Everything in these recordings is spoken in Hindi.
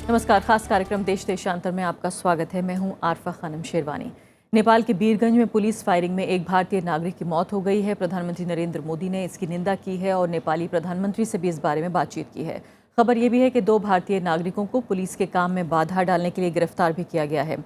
नमस्कार। खास कार्यक्रम देश देशांतर में आपका स्वागत है। मैं हूं आरफा खानम शेरवानी। नेपाल के बीरगंज में पुलिस फायरिंग में एक भारतीय नागरिक की मौत हो गई है। प्रधानमंत्री नरेंद्र मोदी ने इसकी निंदा की है और नेपाली प्रधानमंत्री से भी इस बारे में बातचीत की है। खबर यह भी है कि 2 भारतीय नागरिकों को पुलिस के काम में बाधा डालने के लिए गिरफ्तार भी किया गया है।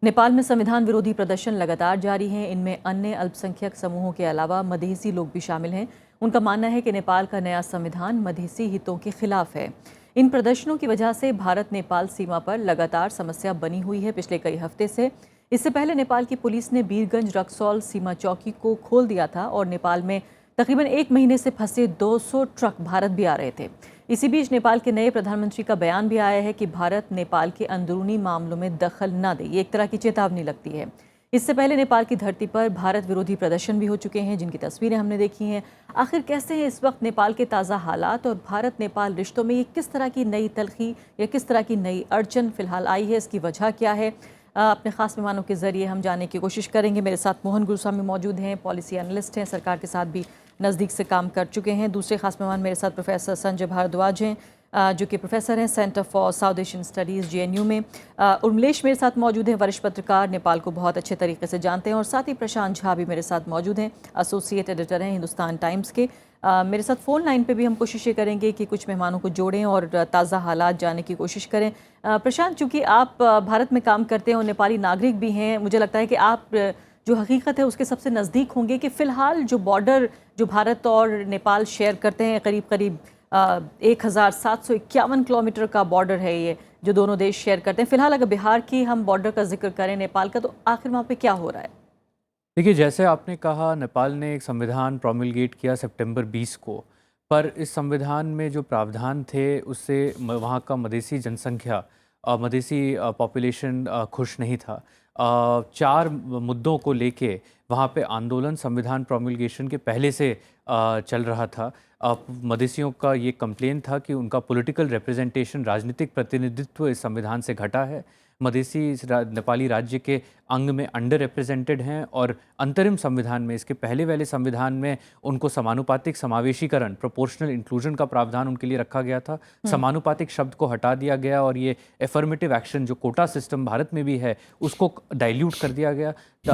नेपाल में संविधान विरोधी प्रदर्शन लगातार जारी हैं। इनमें अन्य अल्पसंख्यक समूहों के अलावा मधेसी लोग भी शामिल हैं। उनका मानना है कि नेपाल का नया संविधान मधेसी हितों के खिलाफ है। इन प्रदर्शनों की वजह से भारत नेपाल सीमा पर लगातार समस्या बनी हुई है पिछले कई हफ्ते से। इससे पहले नेपाल की पुलिस ने बीरगंज रक्सौल सीमा चौकी को खोल दिया था और नेपाल में तकरीबन 1 महीने से फंसे 200 ट्रक भारत भी आ रहे थे। इसी बीच नेपाल के नए प्रधानमंत्री का बयान भी आया है कि भारत नेपाल के अंदरूनी मामलों में दखल न दे। ये एक तरह की चेतावनी लगती है। इससे पहले नेपाल की धरती पर भारत विरोधी प्रदर्शन भी हो चुके हैं, जिनकी तस्वीरें हमने देखी हैं। आखिर कैसे हैं इस वक्त नेपाल के ताज़ा हालात और भारत नेपाल रिश्तों में ये किस तरह की नई तलखी या किस तरह की नई अड़चन फिलहाल आई है, इसकी वजह क्या है? अपने खास मेहमानों के जरिए हम जानने की कोशिश करेंगे। मेरे साथ मोहन गुरुस्वामी मौजूद हैं, पॉलिसी एनालिस्ट हैं, सरकार के साथ भी नज़दीक से काम कर चुके हैं। दूसरे खास मेहमान मेरे साथ प्रोफेसर संजय भारद्वाज हैं, जो कि प्रोफेसर हैं centre for south Asian studies JNU में। उर्मिलेश मेरे साथ मौजूद हैं, वरिष्ठ पत्रकार, नेपाल को बहुत अच्छे तरीके से जानते हैं। और साथ ही प्रशांत झा भी मेरे साथ मौजूद हैं, एसोसिएट एडिटर हैं हिंदुस्तान टाइम्स के। मेरे साथ फ़ोन लाइन पे भी हम कोशिश ये करेंगे कि कुछ मेहमानों को जोड़ें और ताज़ा हालात जानने की कोशिश करें। प्रशांत, चूँकि आप भारत में काम करते हैं और नेपाली नागरिक भी हैं, मुझे लगता है कि आप जो हकीकत है उसके सबसे नज़दीक होंगे कि फ़िलहाल जो बॉर्डर जो भारत और नेपाल शेयर करते हैं, करीब करीब 1751 किलोमीटर का बॉर्डर है ये, जो दोनों देश शेयर करते हैं। फ़िलहाल अगर बिहार की हम बॉर्डर का जिक्र करें नेपाल का, तो आखिर वहाँ पे क्या हो रहा है? देखिए, जैसे आपने कहा, नेपाल ने एक संविधान प्रोमलगेट किया सितंबर 20 को, पर इस संविधान में जो प्रावधान थे उससे वहाँ का मधेसी जनसंख्या, मधेसी पॉपुलेशन खुश नहीं था। 4 मुद्दों को लेके वहाँ पे आंदोलन संविधान प्रोमलगेशन के पहले से चल रहा था। मधेसियों का ये कंप्लेन था कि उनका पॉलिटिकल रिप्रेजेंटेशन, राजनीतिक प्रतिनिधित्व इस संविधान से घटा है। मधेसी नेपाली राज्य के अंग में अंडर रिप्रेजेंटेड हैं और अंतरिम संविधान में, इसके पहले वाले संविधान में उनको समानुपातिक समावेशीकरण, प्रोपोर्शनल इंक्लूजन का प्रावधान उनके लिए रखा गया था। समानुपातिक शब्द को हटा दिया गया और ये एफर्मेटिव एक्शन जो कोटा सिस्टम भारत में भी है उसको डाइल्यूट कर दिया गया।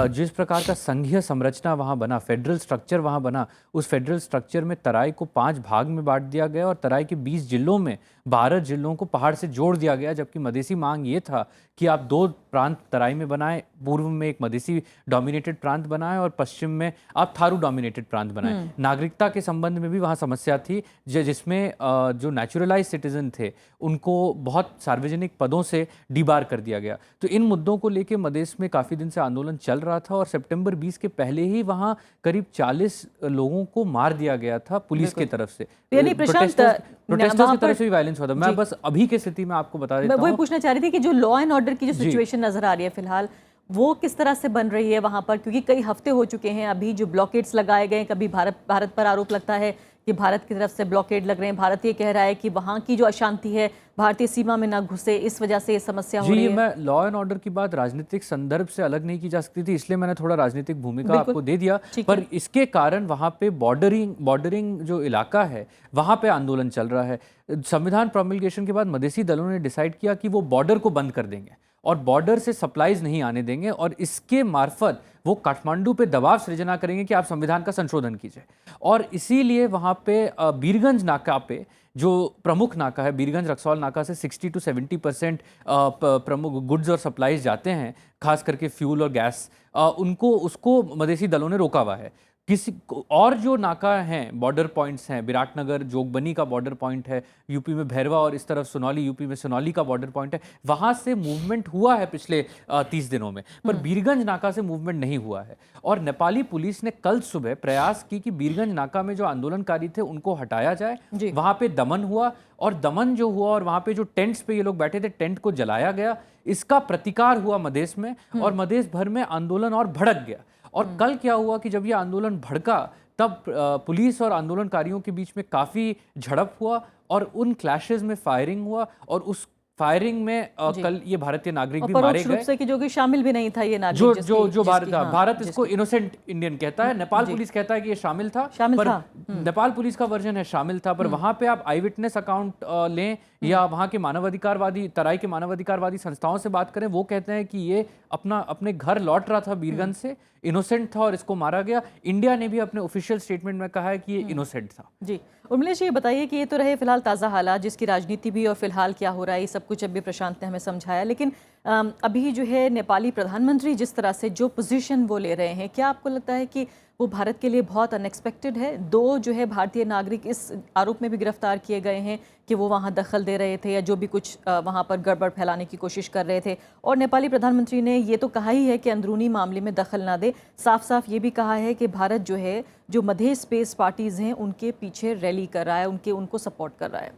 जिस प्रकार का संघीय संरचना वहाँ बना, फेडरल स्ट्रक्चर वहाँ बना, उस फेडरल स्ट्रक्चर में तराई को 5 भाग में बांट दिया गया और तराई के 20 जिलों में 12 जिलों को पहाड़ से जोड़ दिया गया। जबकि मधेसी मांग ये था कि आप 2 प्रांत तराई में बनाए, पूर्व में एक मधेसी डोमिनेटेड प्रांत बनाए और पश्चिम में आप थारू डोमिनेटेड प्रांत बनाए। नागरिकता के संबंध में भी वहाँ समस्या थी, जिसमें जो नेचुरलाइज सिटीजन थे उनको बहुत सार्वजनिक पदों से डीबार कर दिया गया। तो इन मुद्दों को लेकर मधेश में काफ़ी दिन से आंदोलन चल रहा था और सितंबर 20 के पहले ही वहाँ करीब 40 लोगों को मार दिया गया था पुलिस की तरफ से। यानी प्रशांत, प्रोटेस्टर्स की तरफ से भी वायलेंस हुआ था। मैं बस अभी की स्थिति में आपको बता देता हूँ। मैं वही पूछना चाह रही थी कि जो लॉ एंड ऑर्डर की जो सिचुएशन नजर आ रही है फिलहाल, वो किस तरह से बन रही है वहां पर? क्योंकि कई हफ्ते हो चुके हैं, अभी जो ब्लॉकेड्स लगाए गए, कभी भारत पर आरोप लगता है कि भारत की तरफ से ब्लॉकेड लग रहे हैं। भारत ये कह रहा है कि वहां की जो अशांति है भारतीय सीमा में ना घुसे, इस वजह से ये समस्या हो रही है। मैं लॉ एंड ऑर्डर की बात राजनीतिक संदर्भ से अलग नहीं की जा सकती थी, इसलिए मैंने थोड़ा राजनीतिक भूमिका आपको दे दिया। पर इसके कारण वहां पे बॉर्डरिंग जो इलाका है वहां पे आंदोलन चल रहा है। संविधान प्रोमलगेशन के बाद मधेसी दलों ने डिसाइड किया कि वो बॉर्डर को बंद कर देंगे और बॉर्डर से सप्लाईज नहीं आने देंगे और इसके मार्फत वो काठमांडू पे दबाव सृजना करेंगे कि आप संविधान का संशोधन कीजिए। और इसीलिए वहाँ पे बीरगंज नाका पे, जो प्रमुख नाका है, बीरगंज रक्सौल नाका से 60 to 70% प्रमुख गुड्स और सप्लाईज जाते हैं, खास करके फ्यूल और गैस, उसको मधेसी दलों ने रोका हुआ है। किसी और जो नाका हैं, बॉर्डर पॉइंट्स हैं, विराटनगर जोगबनी का बॉर्डर पॉइंट है यूपी में, भैरवा, और इस तरफ सोनौली यूपी में सोनौली का बॉर्डर पॉइंट है, वहां से मूवमेंट हुआ है पिछले 30 दिनों में। पर बीरगंज नाका से मूवमेंट नहीं हुआ है और नेपाली पुलिस ने कल सुबह प्रयास की कि बीरगंज नाका में जो आंदोलनकारी थे उनको हटाया जाए। वहां पे दमन हुआ और दमन जो हुआ और वहां पे जो टेंट्स पे ये लोग बैठे थे, टेंट को जलाया गया। इसका प्रतिकार हुआ मधेश में और मधेश भर में आंदोलन और भड़क गया। और कल क्या हुआ कि जब ये आंदोलन भड़का तब पुलिस और आंदोलनकारियों के बीच में काफ़ी झड़प हुआ और उन क्लैशेस में फायरिंग हुआ और उस फायरिंग में जी। कल ये भारतीय नागरिक और भी मारे परोक्ष रूप गए। से कि जो कि शामिल भी नहीं था ये नागरिक, जो जिसकी जो जो भारत जिसकी हाँ, भारत इसको जिसकी इनोसेंट इंडियन कहता है, नेपाल जी। पुलिस कहता है कि ये शामिल था। शामिल पर था। नेपाल पुलिस का वर्जन है शामिल था, पर वहां पे आप आई विटनेस अकाउंट लें या वहां के मानवाधिकारवादी, तराई के मानवाधिकारवादी संस्थाओं से बात करें, वो कहते हैं कि ये अपने घर लौट रहा था बीरगंज से, इनोसेंट था और इसको मारा गया। इंडिया ने भी अपने ऑफिशियल स्टेटमेंट में कहा है कि ये इनोसेंट था। जी। उर्मिला जी, ये बताइए कि ये तो रहे फिलहाल ताज़ा हालात, जिसकी राजनीति भी और फिलहाल क्या हो रहा है ये सब कुछ अभी प्रशांत ने हमें समझाया, लेकिन अभी जो है नेपाली प्रधानमंत्री जिस तरह से जो पोजीशन वो ले रहे हैं, क्या आपको लगता है कि वो भारत के लिए बहुत अनएक्सपेक्टेड है? दो जो है भारतीय नागरिक इस आरोप में भी गिरफ्तार किए गए हैं कि वो वहाँ दखल दे रहे थे या जो भी कुछ वहाँ पर गड़बड़ फैलाने की कोशिश कर रहे थे, और नेपाली प्रधानमंत्री ने ये तो कहा ही है कि अंदरूनी मामले में दखल ना दे, साफ साफ ये भी कहा है कि भारत जो है जो मध्य स्पेस पार्टीज हैं उनके पीछे रैली कर रहा है, उनको सपोर्ट कर रहा है।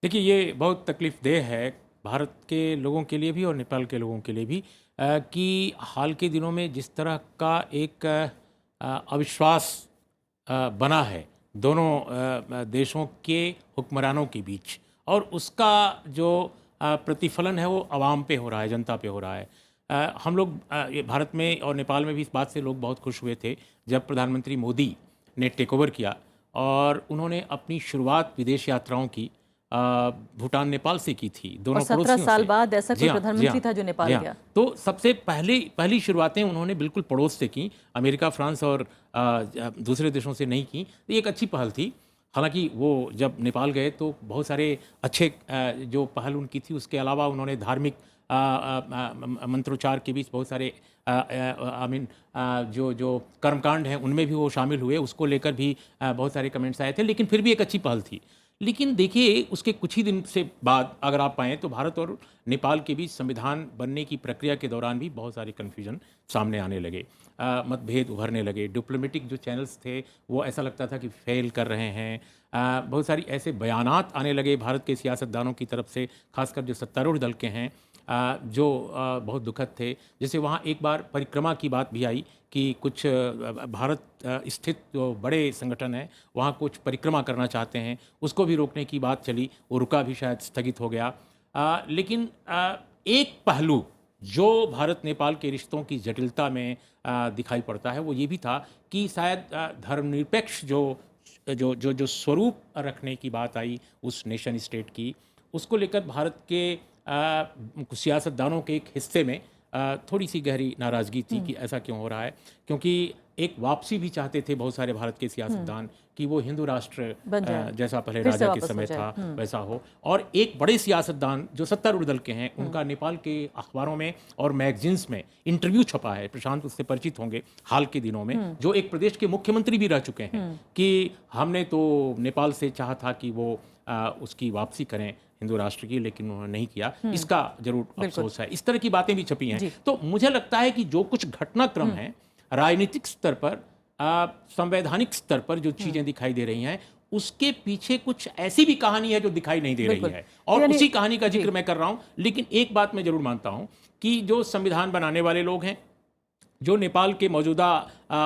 देखिए, ये बहुत तकलीफ़देह है भारत के लोगों के लिए भी और नेपाल के लोगों के लिए भी कि हाल के दिनों में जिस तरह का एक अविश्वास बना है दोनों देशों के हुक्मरानों के बीच, और उसका जो प्रतिफलन है वो आवाम पे हो रहा है, जनता पे हो रहा है। हम लोग ये भारत में और नेपाल में भी इस बात से लोग बहुत खुश हुए थे जब प्रधानमंत्री मोदी ने टेक ओवर किया और उन्होंने अपनी शुरुआत विदेश यात्राओं की भूटान नेपाल से की थी, दोनों और 17 पड़ोसियों साल से। बाद ऐसा कोई प्रधानमंत्री था जो नेपाल गया। तो सबसे पहली शुरुआतें उन्होंने बिल्कुल पड़ोस से की, अमेरिका, फ्रांस और दूसरे देशों से नहीं की। तो ये एक अच्छी पहल थी। हालांकि वो जब नेपाल गए तो बहुत सारे अच्छे जो पहल उनकी थी, उसके अलावा उन्होंने धार्मिक मंत्रोच्चार के बीच बहुत सारे जो कर्मकांड हैं उनमें भी वो शामिल हुए, उसको लेकर भी बहुत सारे कमेंट्स आए थे, लेकिन फिर भी एक अच्छी पहल थी। लेकिन देखिए, उसके कुछ ही दिन से बाद अगर आप पाएँ तो भारत और नेपाल के बीच संविधान बनने की प्रक्रिया के दौरान भी बहुत सारे कन्फ्यूजन सामने आने लगे, मतभेद उभरने लगे, डिप्लोमेटिक जो चैनल्स थे वो ऐसा लगता था कि फेल कर रहे हैं। बहुत सारी ऐसे बयानात आने लगे भारत के सियासतदानों की तरफ से, खासकर जो सत्तारूढ़ दल के हैं, जो बहुत दुखद थे। जैसे वहाँ एक बार परिक्रमा की बात भी आई कि कुछ भारत स्थित जो बड़े संगठन हैं वहाँ कुछ परिक्रमा करना चाहते हैं, उसको भी रोकने की बात चली, वो रुका भी, शायद स्थगित हो गया। लेकिन एक पहलू जो भारत नेपाल के रिश्तों की जटिलता में दिखाई पड़ता है वो ये भी था कि शायद धर्मनिरपेक्ष जो स्वरूप रखने की बात आई उस नेशन स्टेट की, उसको लेकर भारत के सियासतदानों के एक हिस्से में थोड़ी सी गहरी नाराज़गी थी कि ऐसा क्यों हो रहा है, क्योंकि एक वापसी भी चाहते थे बहुत सारे भारत के सियासतदान कि वो हिंदू राष्ट्र जैसा पहले राजा के समय था वैसा हो। और एक बड़े सियासतदान जो सत्तारूढ़ दल के हैं, उनका नेपाल के अखबारों में और मैगजीन्स में इंटरव्यू छपा है, प्रशांत उससे परिचित होंगे हाल के दिनों में, जो एक प्रदेश के मुख्यमंत्री भी रह चुके हैं, कि हमने तो नेपाल से चाहा था कि वो उसकी वापसी करें हिंदू राष्ट्र की, लेकिन उन्होंने नहीं किया, इसका जरूर अफसोस है। इस तरह की बातें भी छपी हैं। तो मुझे लगता है कि जो कुछ घटनाक्रम है राजनीतिक स्तर पर, संवैधानिक स्तर पर जो चीजें दिखाई दे रही हैं, उसके पीछे कुछ ऐसी भी कहानी है जो दिखाई नहीं दे रही है, और उसी कहानी का जिक्र मैं कर रहा हूं। लेकिन एक बात मैं जरूर मानता हूं कि जो संविधान बनाने वाले लोग हैं, जो नेपाल के मौजूदा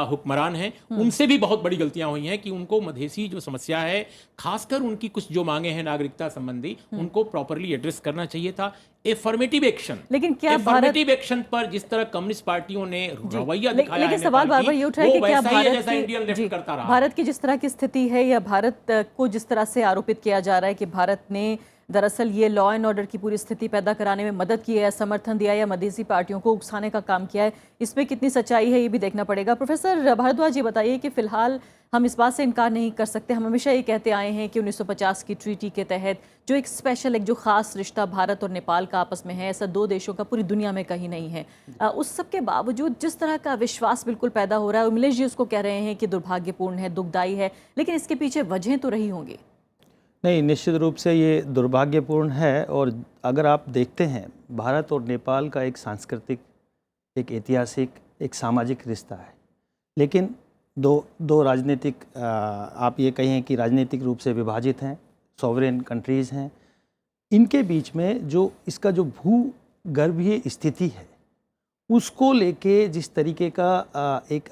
हुक्मरान हैं, उनसे भी बहुत बड़ी गलतियां हुई हैं कि उनको मधेसी जो समस्या है, खासकर उनकी कुछ जो मांगे हैं नागरिकता संबंधी, उनको प्रॉपरली एड्रेस करना चाहिए था। एफर्मेटिव एक्शन, लेकिन क्या एफर्मेटिव एक्शन पर जिस तरह कम्युनिस्ट पार्टियों ने रवैया दिखाया है, लेकिन सवाल बार बार ये उठ रहा है कि क्या भारत की जिस तरह की स्थिति है, या भारत को जिस तरह से आरोपित किया जा रहा है कि भारत ने दरअसल ये लॉ एंड ऑर्डर की पूरी स्थिति पैदा कराने में मदद की है, समर्थन दिया, या मधेसी पार्टियों को उकसाने का काम किया है, इसमें कितनी सच्चाई है ये भी देखना पड़ेगा। प्रोफेसर भारद्वाज, ये बताइए कि फिलहाल हम इस बात से इनकार नहीं कर सकते, हम हमेशा ये कहते आए हैं कि 1950 की ट्रीटी के तहत जो एक स्पेशल, एक जो खास रिश्ता भारत और नेपाल का आपस में है, ऐसा दो देशों का पूरी दुनिया में कहीं नहीं है। उस सब के बावजूद जिस तरह का विश्वास बिल्कुल पैदा हो रहा है, उर्मिलेश जी उसको कह रहे हैं कि दुर्भाग्यपूर्ण है, दुखदायी है, लेकिन इसके पीछे वजहें तो रही होंगी। नहीं, निश्चित रूप से ये दुर्भाग्यपूर्ण है। और अगर आप देखते हैं, भारत और नेपाल का एक सांस्कृतिक, एक ऐतिहासिक, एक सामाजिक रिश्ता है, लेकिन दो राजनीतिक, आप ये कहें कि राजनीतिक रूप से विभाजित हैं, सॉवरेन कंट्रीज़ हैं। इनके बीच में जो इसका जो भूगर्भीय स्थिति है, उसको लेके जिस तरीके का एक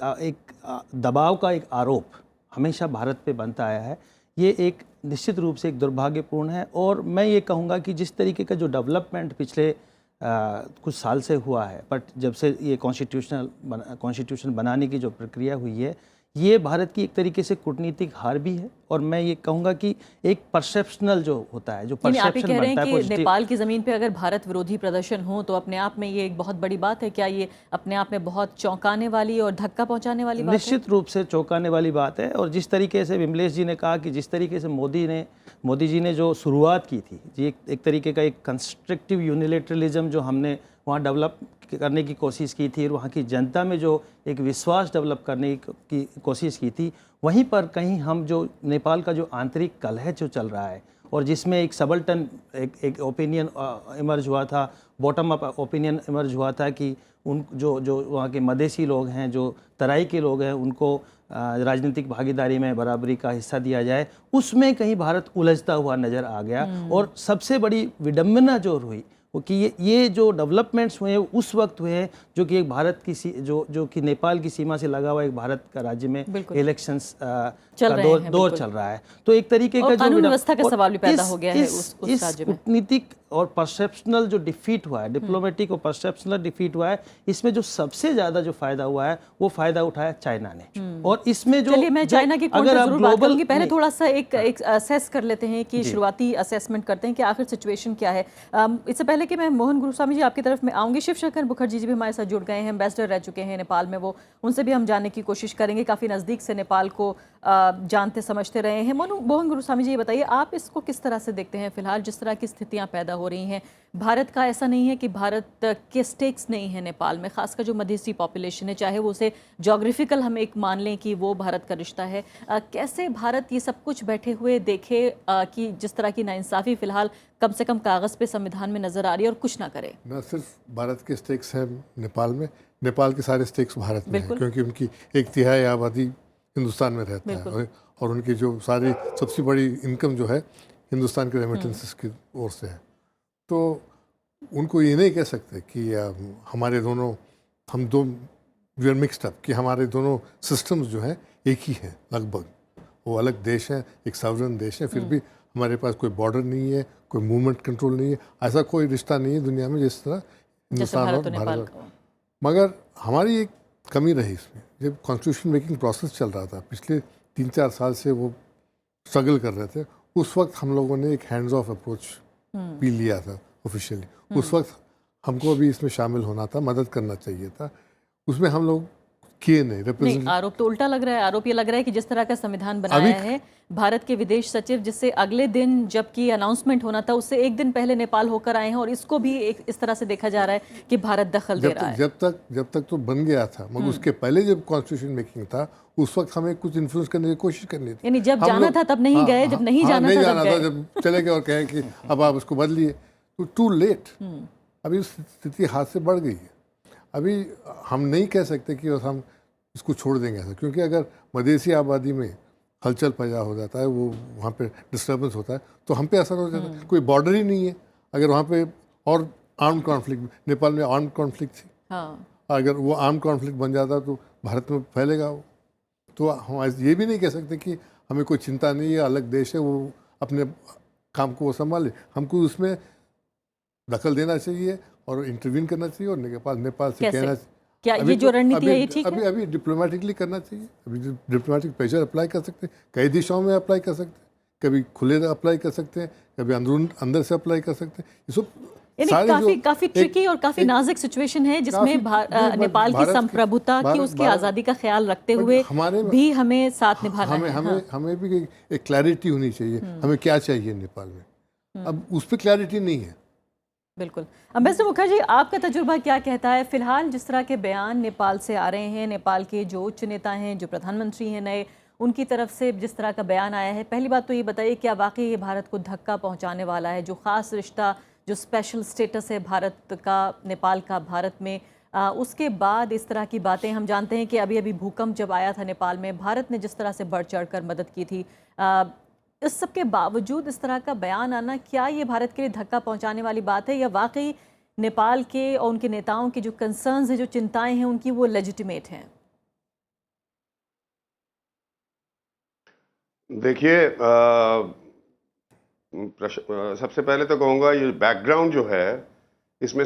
दबाव का एक आरोप हमेशा भारत पे बनता आया है, ये एक निश्चित रूप से एक दुर्भाग्यपूर्ण है। और मैं ये कहूँगा कि जिस तरीके का जो डेवलपमेंट पिछले कुछ साल से हुआ है, बट जब से ये कॉन्स्टिट्यूशन बनाने की जो प्रक्रिया हुई है, ये भारत की एक तरीके से कूटनीतिक हार भी है। और मैं ये कहूँगा कि एक परसेप्शनल जो होता है, जो यानी आप ये परसेप्शन कह रहे बनता हैं है कि नेपाल की ज़मीन पे अगर भारत विरोधी प्रदर्शन हो तो अपने आप में ये एक बहुत बड़ी बात है? क्या ये अपने आप में बहुत चौंकाने वाली और धक्का पहुंचाने वाली बात है? निश्चित रूप से चौंकाने वाली बात है। और जिस तरीके से विमलेश जी ने कहा कि जिस तरीके से मोदी जी ने जो शुरुआत की थी जी, एक तरीके का एक कंस्ट्रक्टिव यूनिलेटरलिज्म जो हमने वहाँ डेवलप करने की कोशिश की थी, और वहाँ की जनता में जो एक विश्वास डेवलप करने की कोशिश की थी, वहीं पर कहीं हम जो नेपाल का जो आंतरिक कलह जो चल रहा है, और जिसमें एक सबल्टन एक ओपिनियन इमर्ज हुआ था, बॉटम अप ओपिनियन इमर्ज हुआ था कि उन जो वहाँ के मधेसी लोग हैं, जो तराई के लोग हैं, उनको राजनीतिक भागीदारी में बराबरी का हिस्सा दिया जाए, उसमें कहीं भारत उलझता हुआ नज़र आ गया। और सबसे बड़ी विडम्बना जो हुई वो कि ये जो डेवलपमेंट्स हुए उस वक्त हुए हैं जो कि एक भारत की जो कि नेपाल की सीमा से लगा हुआ एक भारत का राज्य में इलेक्शंस का दौर चल रहा है। तो एक तरीके का जो कानून व्यवस्था का सवाल भी पैदा हो गया है उस राज्य में। कूटनीतिक और परसेप्शनल जो डिफीट हुआ है, डिप्लोमेटिक और परसेप्शनल डिफीट हुआ है, इसमें जो सबसे ज़्यादा जो फायदा हुआ है वो फायदा उठाया चाइना ने। और इसमें जो चलिए मैं चाइना की अगर आप जरूर बात ग्लोबल करूंगी, पहले थोड़ा सा एक असेस कर लेते हैं कि शुरुआती असेसमेंट करते हैं कि आखिर सिचुएशन क्या है। इससे पहले कि मैं मोहन गुरुस्वामी जी आपकी तरफ में आऊँगी, शिवशंकर मुखर्जी जी भी हमारे साथ जुड़ गए हैं, एम्बेसडर रह चुके हैं नेपाल में, वो उनसे भी हम जानने की कोशिश करेंगे, काफ़ी नज़दीक से नेपाल को जानते समझते रहे हैं। मोहन गुरुस्वामी जी ये बताइए, आप इसको किस तरह से देखते हैं? फिलहाल जिस तरह की स्थितियाँ पैदा हो रही हैं, भारत का ऐसा नहीं है कि भारत के स्टेक्स नहीं है नेपाल में, खासकर जो मधेसी पॉपुलेशन है, चाहे वो उसे जोग्राफिकल हम एक मान लें कि वो भारत का रिश्ता है, कैसे भारत ये सब कुछ बैठे हुए देखे कि जिस तरह की नाइंसाफ़ी फिलहाल कम से कम कागज़ पे संविधान में नज़र आ रही है और कुछ ना करे? न सिर्फ भारत के स्टेक्स हैं नेपाल में, नेपाल के सारे स्टेक्स भारत में हैं, क्योंकि उनकी 1/3 आबादी हिंदुस्तान में रहता है, और उनकी जो सारी सबसे बड़ी इनकम जो है हिंदुस्तान के रेमिटेंसेस की ओर से है। तो उनको ये नहीं कह सकते कि हम दो वी आर मिक्सड अप, कि हमारे दोनों सिस्टम्स जो हैं एक ही हैं लगभग। वो अलग देश हैं, एक सॉवरेन देश है, फिर भी हमारे पास कोई बॉर्डर नहीं है, कोई मूवमेंट कंट्रोल नहीं है, ऐसा कोई रिश्ता नहीं है दुनिया में जिस तरह हिंदुस्तान और भारत का। मगर हमारी एक कमी रही इसमें, जब कॉन्स्टिट्यूशन मेकिंग प्रोसेस चल रहा था पिछले 3-4 साल से, वो स्ट्रगल कर रहे थे, उस वक्त हम लोगों ने एक हैंड्स ऑफ अप्रोच भी लिया था ऑफिशियली। उस वक्त हमको भी इसमें शामिल होना था, मदद करना चाहिए था, उसमें हम लोग किए नहीं। आरोप तो उल्टा लग रहा है। आरोप ये लग रहा है कि जिस तरह का संविधान बनाया है, भारत के विदेश सचिव जिससे अगले दिन जबकि अनाउंसमेंट होना था उससे एक दिन पहले नेपाल होकर आए हैं, और इसको भी एक इस तरह से देखा जा रहा है कि भारत दखल दे रहा है। जब तक तो बन गया था, मगर उसके पहले जब कॉन्स्टिट्यूशन मेकिंग था उस वक्त हमें कुछ इन्फ्लुएंस करने की कोशिश करनी थी। यानी जब जाना था तब नहीं गए, जब नहीं जाना था जब चले गए और कहे कि अब आप उसको बदलिए, तो टू लेट। अभी स्थिति हाथ से बढ़ गई है। अभी हम नहीं कह सकते कि हम इसको छोड़ देंगे ऐसा, क्योंकि अगर मधेसी आबादी में हलचल पैदा हो जाता है, वो वहाँ पे डिस्टर्बेंस होता है, तो हम पे असर हो जाता है। कोई बॉर्डर ही नहीं है। अगर वहाँ पे और आर्म्ड कॉन्फ्लिक्ट, नेपाल में आर्म्ड कॉन्फ्लिक्ट थी, अगर वो आर्म्ड कॉन्फ्लिक्ट बन जाता तो भारत में फैलेगा वो। तो हम ये भी नहीं कह सकते कि हमें कोई चिंता नहीं है, अलग देश है, वो अपने काम को वो संभाले। हमको उसमें दखल देना चाहिए और इंटरवीन करना चाहिए, और नेपाल से कहना चाहिए। क्या ये जो रणनीति है ये ठीक है? अभी डिप्लोमेटिकली करना चाहिए। अभी डिप्लोमेटिक प्रेशर अप्लाई कर सकते हैं, कई दिशाओं में अप्लाई कर सकते हैं, कभी खुले अप्लाई कर सकते हैं, कभी अंदर से अप्लाई कर सकते हैं। ये सब काफी ट्रिकी और काफी नाजुक सिचुएशन है, जिसमें नेपाल की संप्रभुता की, उसकी आज़ादी का ख्याल रखते हुए भी हमें साथ निभाना है। हमें भी एक क्लैरिटी होनी चाहिए, हमें क्या चाहिए नेपाल में। अब उस पर क्लैरिटी नहीं है। बिल्कुल। एम्बेसडर मुखर्जी, आपका तजुर्बा क्या कहता है? फिलहाल जिस तरह के बयान नेपाल से आ रहे हैं, नेपाल के जो उच्च नेता हैं, जो प्रधानमंत्री हैं नए, उनकी तरफ से जिस तरह का बयान आया है, पहली बात तो ये बताइए, क्या वाकई ये भारत को धक्का पहुंचाने वाला है? जो ख़ास रिश्ता, जो स्पेशल स्टेटस है भारत का, नेपाल का भारत में, उसके बाद इस तरह की बातें, हम जानते हैं कि अभी अभी भूकंप जब आया था नेपाल में, भारत ने जिस तरह से बढ़ चढ़ कर मदद की थी, इस सब के बावजूद इस तरह का बयान आना, क्या ये भारत के लिए धक्का पहुंचाने वाली बात है, या वाकई नेपाल के और उनके नेताओं की जो कंसर्न्स हैं, जो चिंताएं हैं, उनकी वो लेजिटिमेट हैं? देखिए सबसे पहले तो कहूँगा ये बैकग्राउंड जो है इसमें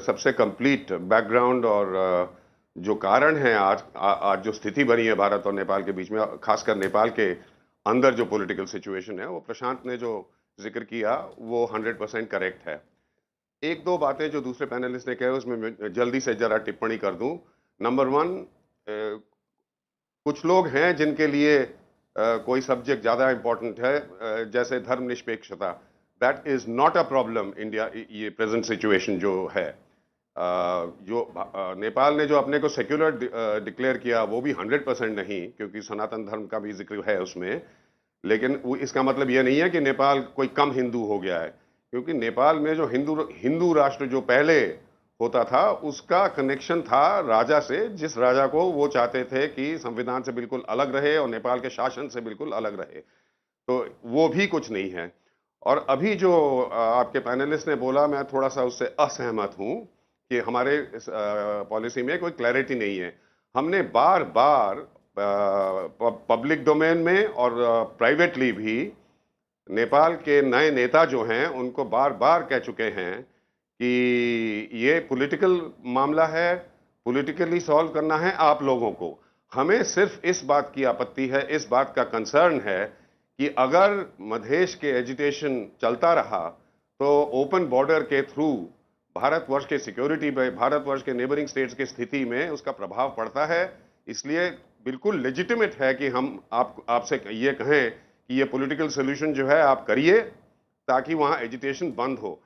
सबसे कंप्लीट बैकग्राउंड और जो कारण है आज जो स्थिति बनी है भारत और नेपाल के बीच में, खासकर नेपाल के अंदर जो पॉलिटिकल सिचुएशन है, वो प्रशांत ने जो जिक्र किया वो 100% करेक्ट है। एक दो बातें जो दूसरे पैनलिस्ट ने कहे उसमें मैं जल्दी से जरा टिप्पणी कर दूं। नंबर 1, कुछ लोग हैं जिनके लिए कोई सब्जेक्ट ज़्यादा इम्पोर्टेंट है, जैसे धर्मनिरपेक्षता। That is not a problem India, ये प्रेजेंट सिचुएशन जो है। नेपाल ने जो अपने को सेक्युलर डिक्लेयर किया वो भी 100% नहीं, क्योंकि सनातन धर्म का भी जिक्र है उसमें। लेकिन इसका मतलब ये नहीं है कि नेपाल कोई कम हिंदू हो गया है, क्योंकि नेपाल में जो हिंदू राष्ट्र जो पहले होता था उसका कनेक्शन था राजा से, जिस राजा को वो चाहते थे कि संविधान से बिल्कुल अलग रहे और नेपाल के शासन से बिल्कुल अलग रहे। तो वो भी कुछ नहीं है। और अभी जो आपके पैनलिस्ट ने बोला, मैं थोड़ा सा उससे असहमत हूँ कि हमारे पॉलिसी में कोई क्लैरिटी नहीं है। हमने बार बार पब्लिक डोमेन में और प्राइवेटली भी नेपाल के नए नेता जो हैं उनको बार बार कह चुके हैं कि ये पॉलिटिकल मामला है, पॉलिटिकली सॉल्व करना है आप लोगों को। हमें सिर्फ इस बात की आपत्ति है, इस बात का कंसर्न है कि अगर मधेश के एजिटेशन चलता रहा तो ओपन बॉर्डर के थ्रू भारतवर्ष के सिक्योरिटी पे, भारतवर्ष के नेबरिंग स्टेट्स की स्थिति में उसका प्रभाव पड़ता है। इसलिए बिल्कुल लेजिटिमेट है कि हम आपसे ये कहें कि ये पॉलिटिकल सोल्यूशन जो है आप करिए ताकि वहाँ एजिटेशन बंद हो।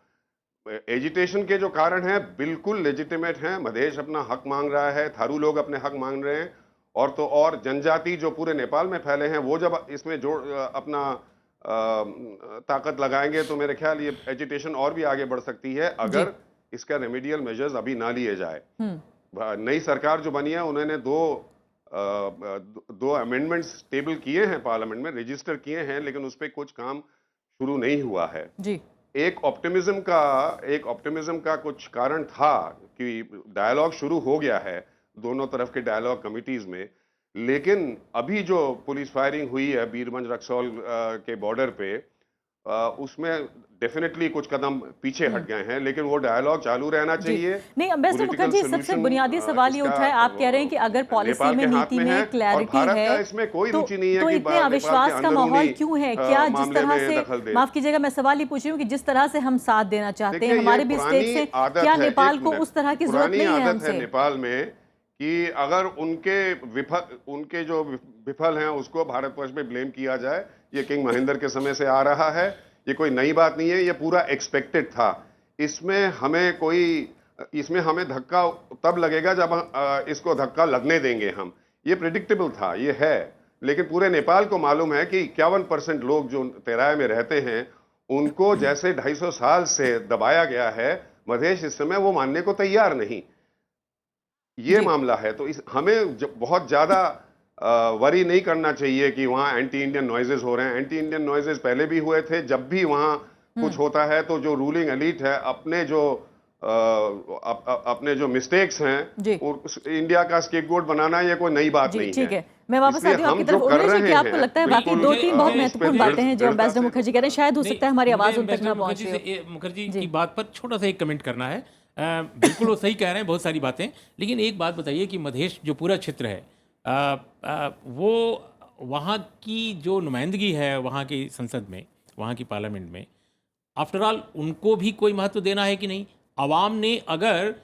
एजिटेशन के जो कारण हैं बिल्कुल लेजिटिमेट हैं। मधेश अपना हक मांग रहा है, थारू लोग अपने हक मांग रहे हैं, और तो और जनजाति जो पूरे नेपाल में फैले हैं वो जब इसमें अपना ताकत लगाएंगे तो मेरे ख्याल ये एजिटेशन और भी आगे बढ़ सकती है अगर इसका रेमेडियल मेजर्स अभी ना लिए जाए। नई सरकार जो बनी है उन्होंने दो अमेंडमेंट्स टेबल किए हैं पार्लियामेंट में, रजिस्टर किए हैं, लेकिन उस पर कुछ काम शुरू नहीं हुआ है जी। एक ऑप्टिमिज्म का कुछ कारण था कि डायलॉग शुरू हो गया है दोनों तरफ के डायलॉग कमिटीज में, लेकिन अभी जो पुलिस फायरिंग हुई है बीरगंज रक्सौल के बॉर्डर पे, उसमें डेफिनेटली कुछ कदम पीछे हट गए हैं, लेकिन वो डायलॉग चालू रहना चाहिए। नहीं, अम्बेसडर मुखर्जी, सबसे बुनियादी सवाल ये उठा है, आप कह रहे हैं कि अगर पॉलिसी में, नीति में क्लैरिटी है इसमें कोई रुचि नहीं है तो इतने अविश्वास का माहौल क्यों है? क्या जिस तरह से, माफ कीजिएगा मैं सवाल ही पूछ रही हूँ कि जिस तरह से हम साथ देना चाहते हैं हमारे भी स्टेट से, क्या नेपाल को उस तरह की जरूरत नहीं है हमसे? नेपाल में कि अगर उनके जो विफल हैं उसको भारतवर्ष में ब्लेम किया जाए, ये किंग महेंद्र के समय से आ रहा है, ये कोई नई बात नहीं है, ये पूरा एक्सपेक्टेड था। इसमें हमें धक्का तब लगेगा जब इसको धक्का लगने देंगे हम, ये प्रिडिक्टेबल था, ये है। लेकिन पूरे नेपाल को मालूम है कि 51% लोग जो तेराय में रहते हैं उनको जैसे 250 साल से दबाया गया है, मधेश इस समय वो मानने को तैयार नहीं, ये मामला है। तो हमें बहुत ज्यादा वरी नहीं करना चाहिए कि वहाँ एंटी इंडियन नॉइजेस हो रहे हैं। एंटी इंडियन नॉइजेस पहले भी हुए थे। जब भी वहाँ कुछ होता है तो जो रूलिंग एलीट है अपने जो मिस्टेक्स हैं इंडिया का स्केपगोट बनाना, ये कोई नई बात नहीं है। ठीक है, मैं वापस आती हूँ आपकी तरफ। उर्मिला जी, आपको लगता है बाकी 2-3 बहुत महत्वपूर्ण बातें हैं जो अम्बेसडर मुखर्जी कह रहे हैं, शायद हो सकता है हमारी आवाज उन तक ना पहुंच रही हो। मुखर्जी की बात पर छोटा सा एक कमेंट करना है। बिल्कुल वो सही कह रहे हैं, बहुत सारी बातें, लेकिन एक बात बताइए कि मधेश जो पूरा क्षेत्र है वो वहाँ की जो नुमाइंदगी है वहाँ की संसद में, वहाँ की पार्लियामेंट में, आफ्टर ऑल उनको भी कोई महत्व देना है कि नहीं? आवाम ने अगर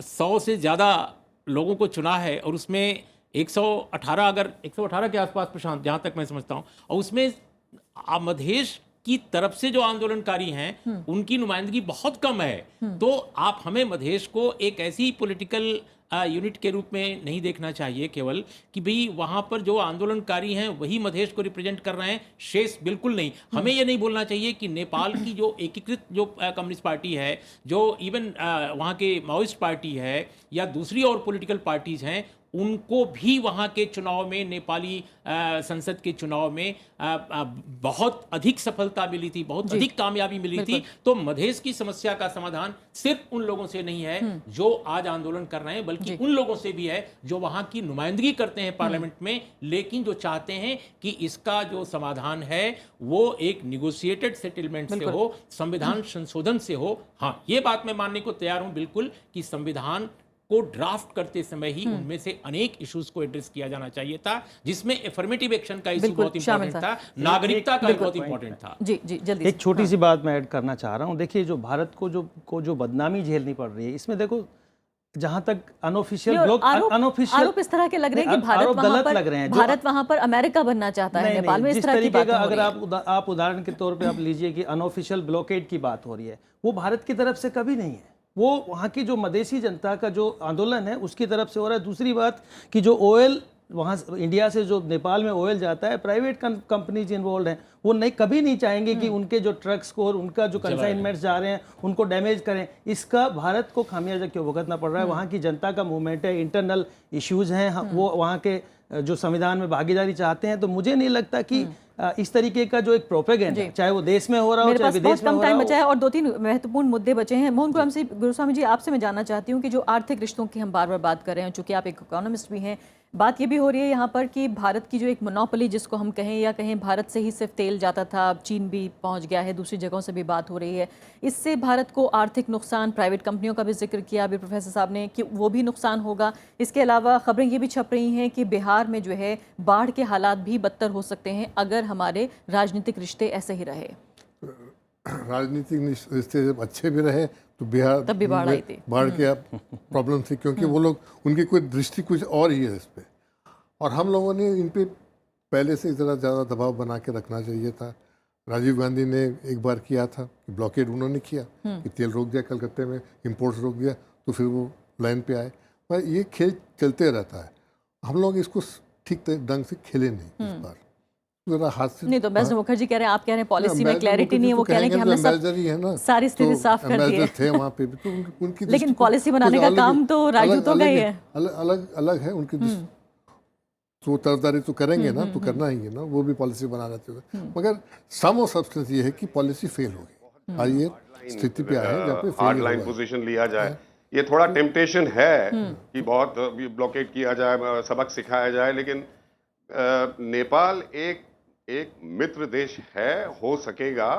100 से ज़्यादा लोगों को चुना है और उसमें 118 के आसपास, प्रशांत जहाँ तक मैं समझता हूँ, और उसमें मधेश की तरफ से जो आंदोलनकारी हैं उनकी नुमाइंदगी बहुत कम है, तो आप हमें मधेश को एक ऐसी पॉलिटिकल यूनिट के रूप में नहीं देखना चाहिए केवल कि भाई वहाँ पर जो आंदोलनकारी हैं वही मधेश को रिप्रेजेंट कर रहे हैं, शेष बिल्कुल नहीं। हमें ये नहीं बोलना चाहिए कि नेपाल की जो एकीकृत जो कम्युनिस्ट पार्टी है, जो इवन वहाँ के माओइस्ट पार्टी है या दूसरी और पॉलिटिकल पार्टीज हैं, उनको भी वहाँ के चुनाव में, नेपाली संसद के चुनाव में बहुत अधिक सफलता मिली थी, बहुत अधिक कामयाबी मिली थी। तो मधेश की समस्या का समाधान सिर्फ उन लोगों से नहीं है जो आज आंदोलन कर रहे हैं, बल्कि उन लोगों से भी है जो वहाँ की नुमाइंदगी करते हैं पार्लियामेंट में, लेकिन जो चाहते हैं कि इसका जो समाधान है वो एक निगोशिएटेड सेटलमेंट से हो, संविधान संशोधन से हो। हाँ, ये बात मैं मानने को तैयार हूं बिल्कुल कि संविधान को ड्राफ्ट करते समय ही उनमें से अनेक इश्यूज को एड्रेस किया जाना चाहिए था, जिसमें एफर्मेटिव एक्शन का इशू बहुत इंपॉर्टेंट था, नागरिकता का बहुत इंपॉर्टेंट था। जी जी, जल्दी एक छोटी सी बात मैं ऐड करना चाह रहा हूँ। देखिए, जो भारत को जो बदनामी झेलनी पड़ रही है, इसमें देखो, जहां तक अनऑफिशियल ब्लॉक, अनऑफिशियल आरोप इस तरह के लग रहे हैं कि भारत वहां पर अमेरिका बनना चाहता है नेपाल में, इस तरह की बातें हो रही हैं। अगर आप उदाहरण के तौर पे आप लीजिए कि अनऑफिशियल ब्लॉकेड की बात हो रही है, वो भारत की तरफ से कभी नहीं है, वो वहाँ की जो मधेसी जनता का जो आंदोलन है उसकी तरफ से हो रहा है। दूसरी बात कि जो ऑयल वहाँ इंडिया से जो नेपाल में ऑयल जाता है, प्राइवेट कंपनीज इन्वॉल्व हैं, वो कभी नहीं चाहेंगे कि उनके जो ट्रक्स को और उनका जो कंसाइनमेंट्स जा रहे हैं उनको डैमेज करें। इसका भारत को खामियाजा क्यों भुगतना पड़ रहा है? वहाँ की जनता का मूवमेंट है, इंटरनल इश्यूज हैं, वो वहाँ के जो संविधान में भागीदारी चाहते हैं। तो मुझे नहीं लगता कि इस तरीके का जो एक प्रोपेगेंडा, चाहे वो देश में हो रहा हो चाहे विदेश में हो रहा हो। टाइम बचा है और 2-3 महत्वपूर्ण मुद्दे बचे हैं। मोहन गुरुस्वामी जी, आपसे मैं जानना चाहती हूँ कि जो आर्थिक रिश्तों की हम बार बार बात कर रहे हैं, चूंकि आप एक इकोनॉमिस्ट भी हैं, बात ये भी हो रही है यहाँ पर कि भारत की जो एक मोनोपोली जिसको हम कहें, या कहें भारत से ही सिर्फ तेल जाता था, अब चीन भी पहुँच गया है, दूसरी जगहों से भी बात हो रही है, इससे भारत को आर्थिक नुकसान, प्राइवेट कंपनियों का भी जिक्र किया अभी प्रोफेसर साहब ने कि वो भी नुकसान होगा। इसके अलावा खबरें ये भी छप रही हैं कि बिहार में जो है बाढ़ के हालात भी बदतर हो सकते हैं अगर हमारे राजनीतिक रिश्ते ऐसे ही रहे। राजनीतिक रिश्ते जब अच्छे भी रहे तो बिहार तब भी बाढ़ आई थी, बाढ़ के प्रॉब्लम थी, क्योंकि वो लोग, उनकी कोई दृष्टि कुछ और ही है इस पे, और हम लोगों ने इन पे पहले से इतना ज़्यादा दबाव बना के रखना चाहिए था। राजीव गांधी ने एक बार किया था कि ब्लॉकेड उन्होंने किया कि तेल रोक दिया, कलकत्ते में इंपोर्ट्स रोक दिया, तो फिर वो लाइन पे आए। पर ये खेल चलते रहता है, हम लोग इसको ठीक ढंग से खेले नहीं इस बार। हाथ से नहीं, तो अम्बेसडर मुखर्जी कह रहे हैं, आप कह रहे हैं पॉलिसी में क्लैरिटी नहीं है, वो कह रहे हैं कि हमने सारी स्थिति साफ कर दी है। थे वहाँ पे भी तो उनकी लेकिन पॉलिसी बनाने का काम तो राजदूतों का ही है, अलग है उनकी। तो तरफदारी तो करेंगे ना, तो करना ही है ना, वो भी पॉलिसी बना रहे थे। मगर सम ऑफ सब्सटेंस ये है कि पॉलिसी फेल हो गई, आज ये स्थिति पे आए जहाँ पे हार्ड लाइन पोजीशन लिया जाए। ये थोड़ा टेम्पटेशन है कि बहुत ब्लॉकेट किया जाए, सबक सिखाया जाए, लेकिन नेपाल एक मित्र देश है, हो सकेगा,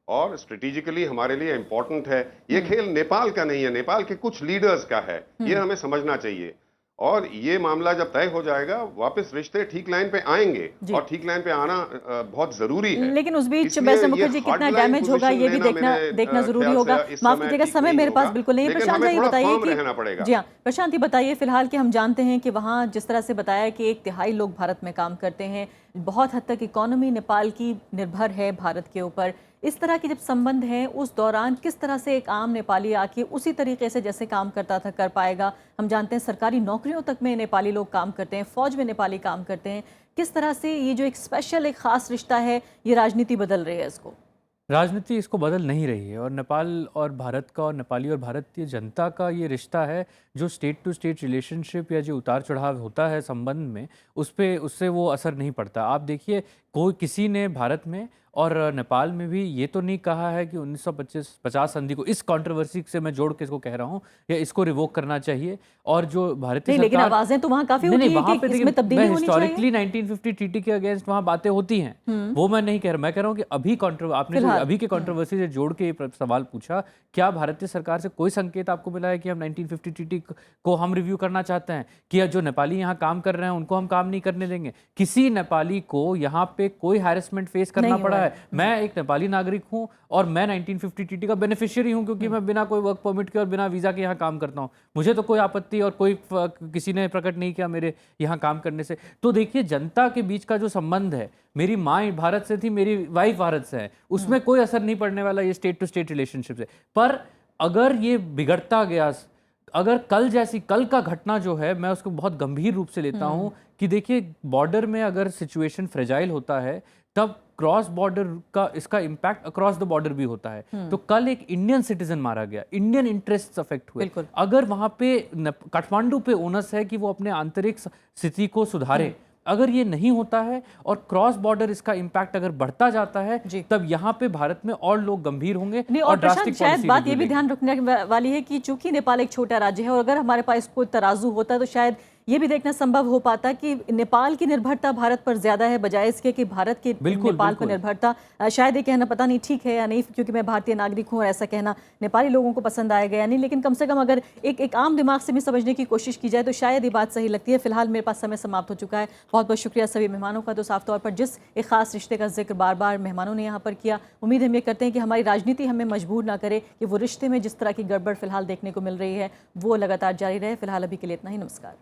और स्ट्रेटेजिकली हमारे लिए इम्पोर्टेंट है। ये खेल नेपाल का नहीं है, नेपाल के कुछ लीडर्स का है, ये हमें समझना चाहिए। और ये मामला जब तय हो जाएगा, वापस रिश्ते ठीक लाइन पे आएंगे, और ठीक लाइन पे आना बहुत जरूरी है। लेकिन उस बीच अम्बेसडर मुखर्जी कितना डैमेज होगा ये भी देखना जरूरी होगा। माफ कीजिएगा, समय मेरे पास बिल्कुल नहीं है। प्रशांत जी बताइए कि जी हाँ, प्रशांत जी बताइए फिलहाल कि हम जानते हैं कि वहाँ जिस तरह से बताया कि 1/3 लोग भारत में काम करते हैं, बहुत हद तक इकोनॉमी नेपाल की निर्भर है भारत के ऊपर। इस तरह के जब संबंध हैं, उस दौरान किस तरह से एक आम नेपाली आके उसी तरीके से जैसे काम करता था कर पाएगा? हम जानते हैं सरकारी नौकरियों तक में नेपाली लोग काम करते हैं, फौज में नेपाली काम करते हैं। किस तरह से ये जो एक स्पेशल, एक खास रिश्ता है, ये राजनीति बदल रही है इसको? राजनीति इसको बदल नहीं रही है, और नेपाल और भारत का, और नेपाली और भारतीय जनता का ये रिश्ता है, जो स्टेट टू स्टेट रिलेशनशिप या जो उतार चढ़ाव होता है संबंध में, उससे वो असर नहीं पड़ता। आप देखिए, किसी ने भारत में और नेपाल में भी ये तो नहीं कहा है कि 1950 संधि को, इस कंट्रोवर्सी से मैं जोड़ के इसको कह रहा हूँ, या इसको रिवोक करना चाहिए। और जो भारतीय सरकार, लेकिन आवाजें तो वहाँ काफी उठी हैं कि इसमें तब्दीली होनी चाहिए। हिस्टोरिकली 1950 टीटी के अगेंस्ट वहाँ बातें होती हैं, वो मैं नहीं कह रहा। मैं कह रहा हूँ कि आपने जो अभी के कंट्रोवर्सी से जोड़ के सवाल पूछा, क्या भारतीय सरकार से कोई संकेत आपको मिला है कि हम 1950 टीटी को हम रिव्यू करना चाहते हैं, कि जो नेपाली यहाँ काम कर रहे हैं उनको हम काम नहीं करने देंगे? किसी नेपाली को यहाँ पे कोई हैरेसमेंट फेस करना पड़ा है? मैं एक नेपाली नागरिक हूँ और मैं 1950 टीटी का बेनिफिशियरी हूँ, क्योंकि मैं बिना कोई वर्क परमिट के और बिना वीजा के यहाँ काम करता हूँ। मुझे तो कोई आपत्ति और कोई किसी ने प्रकट नहीं किया मेरे यहाँ काम करने से। तो देखिए, जनता के बीच का जो संबंध है, मेरी माँ भारत से थी, मेरी वाइफ भारत से है, उसमें कोई असर नहीं पड़ने वाला ये स्टेट टू स्टेट रिलेशनशिप से। पर अगर ये बिगड़ता गया, अगर कल का घटना जो है, मैं उसको बहुत गंभीर रूप से लेता हूँ कि देखिए बॉर्डर में अगर सिचुएशन फ्रेजाइल होता है तब क्रॉस बॉर्डर का इसका इम्पैक्ट अक्रॉस द बॉर्डर भी होता है। तो कल एक इंडियन सिटीजन मारा गया, इंडियन इंटरेस्ट अफेक्ट हुए। बिल्कुल। अगर वहां पे काठमांडू पे ओनस है कि वो अपने आंतरिक स्थिति को सुधारे, अगर ये नहीं होता है और क्रॉस बॉर्डर इसका इम्पैक्ट अगर बढ़ता जाता है जी। तब यहाँ पे भारत में और लोग गंभीर होंगे नहीं, और और प्रशांत ड्रास्टिक शायद पॉलिसी बात ये भी लेगी। ध्यान रखने वाली है कि चूंकि नेपाल एक छोटा राज्य है और अगर हमारे पास कोई तराजू होता तो शायद ये भी देखना संभव हो पाता कि नेपाल की निर्भरता भारत पर ज्यादा है बजाय इसके कि भारत की बिल्कुल, नेपाल पर बिल्कुल। निर्भरता। शायद ये कहना पता नहीं ठीक है या नहीं, क्योंकि मैं भारतीय नागरिक हूँ और ऐसा कहना नेपाली लोगों को पसंद आएगा या नहीं, लेकिन कम से कम अगर एक आम दिमाग से भी समझने की कोशिश की जाए तो शायद ये बात सही लगती है। फिलहाल मेरे पास समय समाप्त हो चुका है। बहुत बहुत शुक्रिया सभी मेहमानों का, तो साफ तौर पर जिस एक खास रिश्ते का जिक्र बार बार मेहमानों ने यहाँ पर किया, उम्मीद हम ये करते हैं कि हमारी राजनीति हमें मजबूर ना करे कि वो रिश्ते में जिस तरह की गड़बड़ फिलहाल देखने को मिल रही है वो लगातार जारी रहे। फिलहाल अभी के लिए इतना ही। नमस्कार।